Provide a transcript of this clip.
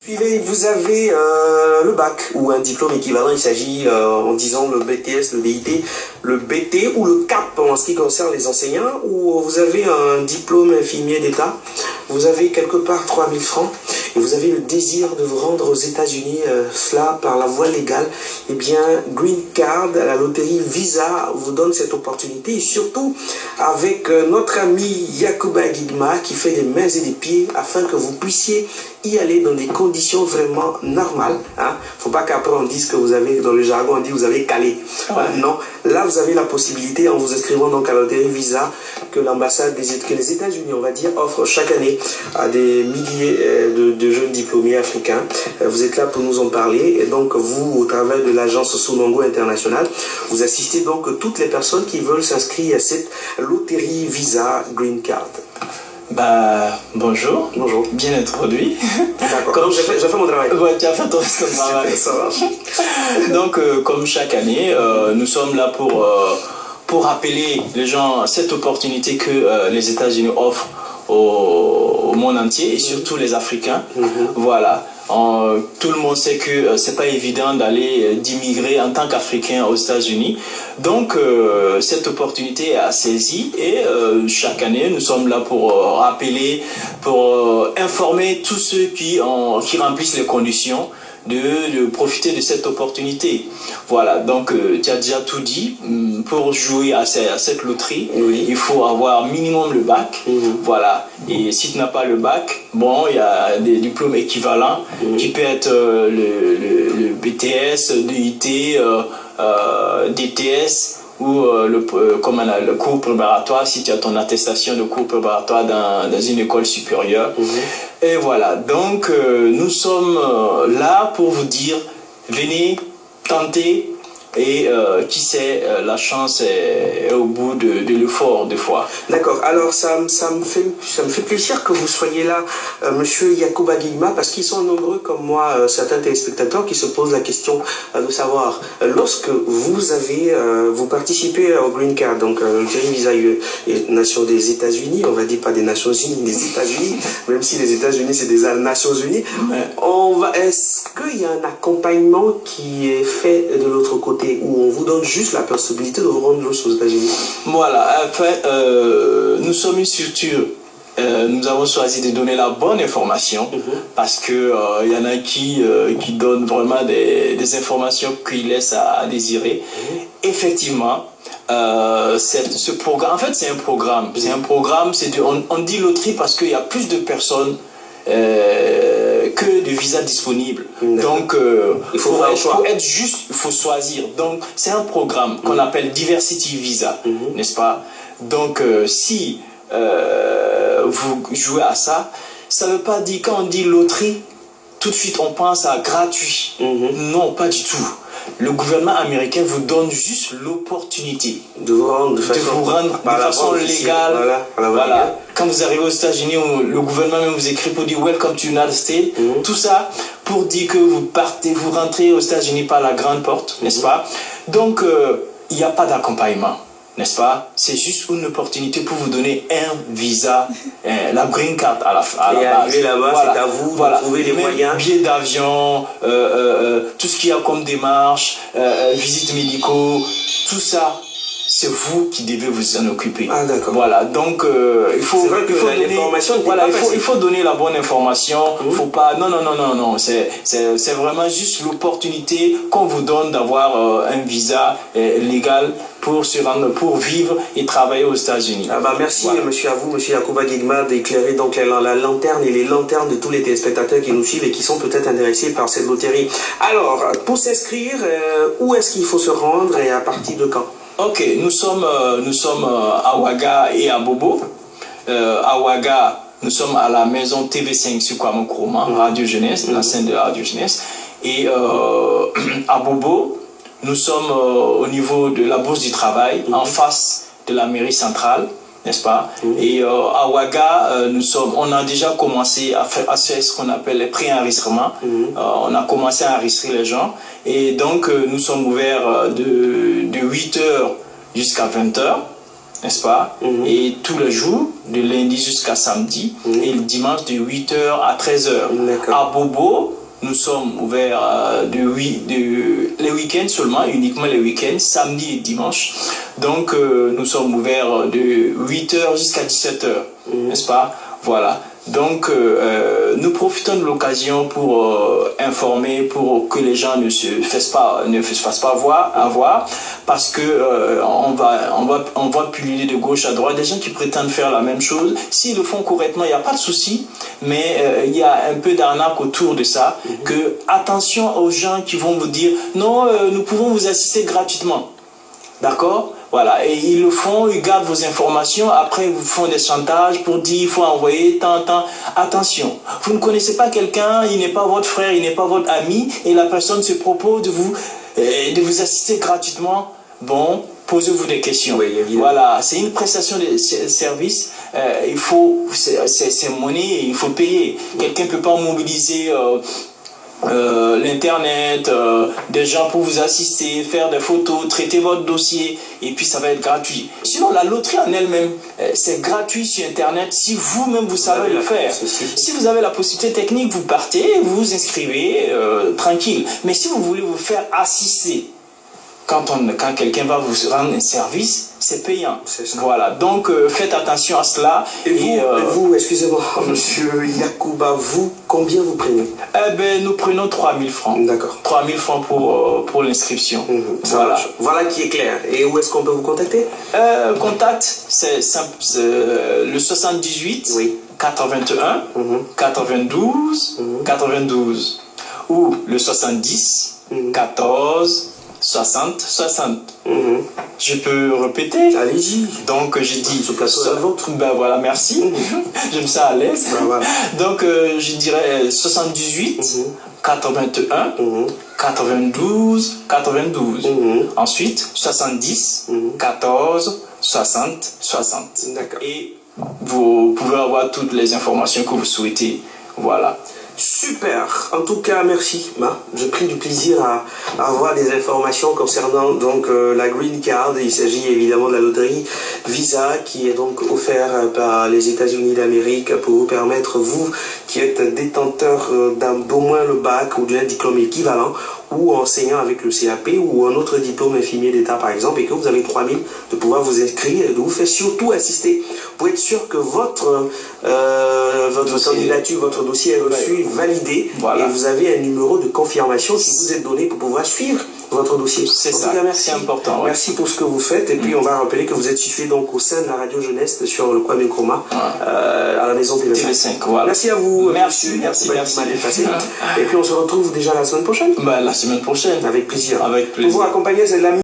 Vous avez le bac ou un diplôme équivalent, il s'agit en disant le BTS, le DIT, le BT ou le CAP en ce qui concerne les enseignants, ou vous avez un diplôme infirmier d'État, vous avez quelque part 3000 francs et vous avez le désir de vous rendre aux États-Unis, cela par la voie légale, eh bien Green Card, la loterie Visa vous donne cette opportunité, et surtout avec notre ami Yacouba Guidma qui fait des mains et des pieds afin que vous puissiez y aller dans des conditions vraiment normales. Hein. Faut pas qu'après on dise que vous avez, dans le jargon on dit vous avez calé. Non, là vous avez la possibilité en vous inscrivant donc à la loterie Visa que l'ambassade que les États-Unis, on va dire, offre chaque année à des milliers de jeunes diplômés africains. Vous êtes là pour nous en parler, et donc vous, au travers de l'agence Sonongo International, vous assistez donc toutes les personnes qui veulent s'inscrire à cette loterie Visa Green Card. Bah, bonjour. Bonjour. Bien introduit. D'accord. Donc, j'ai fait mon travail. Ouais, tu as fait ton travail. Ça marche. Donc, comme chaque année, nous sommes là pour rappeler les gens cette opportunité que les États-Unis offrent au monde entier et surtout les Africains. Voilà. Tout le monde sait que c'est pas évident d'immigrer en tant qu'Africain aux États-Unis. Donc cette opportunité est saisie et chaque année nous sommes là pour rappeler, pour informer tous ceux qui remplissent les conditions de profiter de cette opportunité. Voilà, donc tu as déjà tout dit. Pour jouer à cette loterie, il faut avoir minimum le bac. Voilà, et si tu n'as pas le bac, bon, il y a des diplômes équivalents qui peut être le BTS, DIT, DTS ou le cours préparatoire si tu as ton attestation de cours préparatoire dans une école supérieure. Et voilà, donc nous sommes là pour vous dire, venez tenter, et qui sait, la chance est au bout de l'effort des fois. D'accord, alors ça me fait plaisir que vous soyez là, monsieur Yacouba Guidma, parce qu'ils sont nombreux comme moi, certains téléspectateurs qui se posent la question de savoir, lorsque vous participez au Green Card, donc le Visa Nation des États-Unis, on va dire pas des Nations Unies, des États-Unis, même si les États-Unis c'est des Nations Unies, est-ce qu'il y a un accompagnement qui est fait de l'autre côté, où on vous donne juste la possibilité de vous rendre aux États-Unis? Voilà, après, nous sommes une structure, nous avons choisi de donner la bonne information, parce que y en a qui donnent vraiment des informations qui laissent à désirer. Effectivement, ce programme, en fait c'est un programme, on dit loterie parce qu'il y a plus de personnes que de visas disponibles. Donc, il faut faire un choix. Pour être juste, il faut choisir. Donc, c'est un programme qu'on appelle Diversity Visa, n'est-ce pas? Donc, si vous jouez à ça, ça ne veut pas dire, quand on dit loterie, tout de suite on pense à gratuit. Non, pas du tout. Le gouvernement américain vous donne juste l'opportunité de vous rendre de façon légale. Voilà. Quand vous arrivez aux États-Unis, le gouvernement même vous écrit pour dire Welcome to United States. Tout ça pour dire que vous rentrez aux États-Unis par la grande porte, n'est-ce pas? Donc, il n'y a pas d'accompagnement, n'est-ce pas? C'est juste une opportunité pour vous donner un visa, la green card à la base. Arriver là-bas, voilà. C'est à vous de trouver les moyens. Billets d'avion, tout ce qu'il y a comme démarche, visites médicaux, tout ça, c'est vous qui devez vous en occuper. Ah, d'accord. Voilà, donc il faut donner la bonne information. Faut pas, non. C'est vraiment juste l'opportunité qu'on vous donne d'avoir un visa légal pour vivre et travailler aux États-Unis. Ah bah merci, voilà. Monsieur Yacouba Guidma, d'éclairer donc la lanterne et les lanternes de tous les téléspectateurs qui nous suivent et qui sont peut-être intéressés par cette loterie. Alors, pour s'inscrire, où est-ce qu'il faut se rendre et à partir de quand? Ok, nous sommes à Ouaga et à Bobo. À Ouaga, nous sommes à la maison TV5 sur Kwame Nkrumah, Radio Jeunesse, l'enceinte de Radio Jeunesse. Et à Bobo, nous sommes au niveau de la Bourse du Travail, en face de la mairie centrale, n'est-ce pas? Et à Ouaga, on a déjà commencé à faire ce qu'on appelle les pré-enregistrements. On a commencé à enregistrer les gens. Et donc, nous sommes ouverts de 8h jusqu'à 20h. n'est-ce pas? Et tous les jours, de lundi jusqu'à samedi, et le dimanche de 8h à 13h. À Bobo, nous sommes ouverts les week-ends seulement, uniquement les week-ends, samedi et dimanche. Donc, nous sommes ouverts de 8h jusqu'à 17h, n'est-ce pas? Voilà. Donc, nous profitons de l'occasion pour informer, pour que les gens ne se fassent pas avoir, parce que on va pulluler de gauche à droite des gens qui prétendent faire la même chose. S'ils le font correctement, il n'y a pas de souci, mais il y a un peu d'arnaque autour de ça. Que attention aux gens qui vont vous dire non, nous pouvons vous assister gratuitement. D'accord? Voilà, et ils le font, ils gardent vos informations, après ils vous font des chantages pour dire il faut envoyer tant. Attention, vous ne connaissez pas quelqu'un, il n'est pas votre frère, il n'est pas votre ami, et la personne se propose de vous assister gratuitement. Bon, posez-vous des questions. Oui, voilà, c'est une prestation de service, c'est monnaie, il faut payer. Quelqu'un ne peut pas mobiliser l'internet, des gens pour vous assister, faire des photos, traiter votre dossier, et puis ça va être gratuit. Sinon, la loterie en elle-même, c'est gratuit sur internet si vous-même vous savez le faire. Si vous avez la possibilité technique, vous partez, vous vous inscrivez tranquille. Mais si vous voulez vous faire assister, quand quelqu'un va vous rendre un service, c'est payant. Voilà, donc faites attention à cela. Et vous, excusez-moi, monsieur Yacouba, vous, combien vous prenez? Nous prenons 3000 francs. D'accord. 3000 francs pour l'inscription. Voilà. Voilà qui est clair. Et où est-ce qu'on peut vous contacter? Contact, c'est simple, le 78 81 92 92 ou le 70 14 60 60. Je peux répéter? Allez-y. Donc j'ai dit ben voilà, merci. J'aime ça à l'aise. Ben voilà. Donc je dirais 78 81 92 92. Ensuite 70 14 60 60. D'accord. Et vous pouvez avoir toutes les informations que vous souhaitez. Voilà. Super, en tout cas merci Ma, j'ai pris du plaisir à avoir des informations concernant donc la Green Card. Il s'agit évidemment de la loterie Visa qui est donc offerte par les États-Unis d'Amérique pour vous permettre, vous qui êtes détenteur d'au moins le bac ou d'un diplôme équivalent ou enseignant avec le CAP ou un autre diplôme infirmier d'État par exemple, et que vous avez 3000, de pouvoir vous inscrire et de vous faire surtout assister pour être sûr que votre candidature, votre dossier est reçu, validé, et vous avez un numéro de confirmation qui vous est donné pour pouvoir suivre votre dossier. C'est ça, c'est important. Merci pour ce que vous faites, et puis on va rappeler que vous êtes situé donc au sein de la radio jeunesse sur le Kwame Nkrumah, à la maison TV5. Voilà. Merci à vous. Merci. Et puis on se retrouve déjà la semaine prochaine. La semaine prochaine. Avec plaisir. Avec plaisir. Pour vous accompagner, c'est de la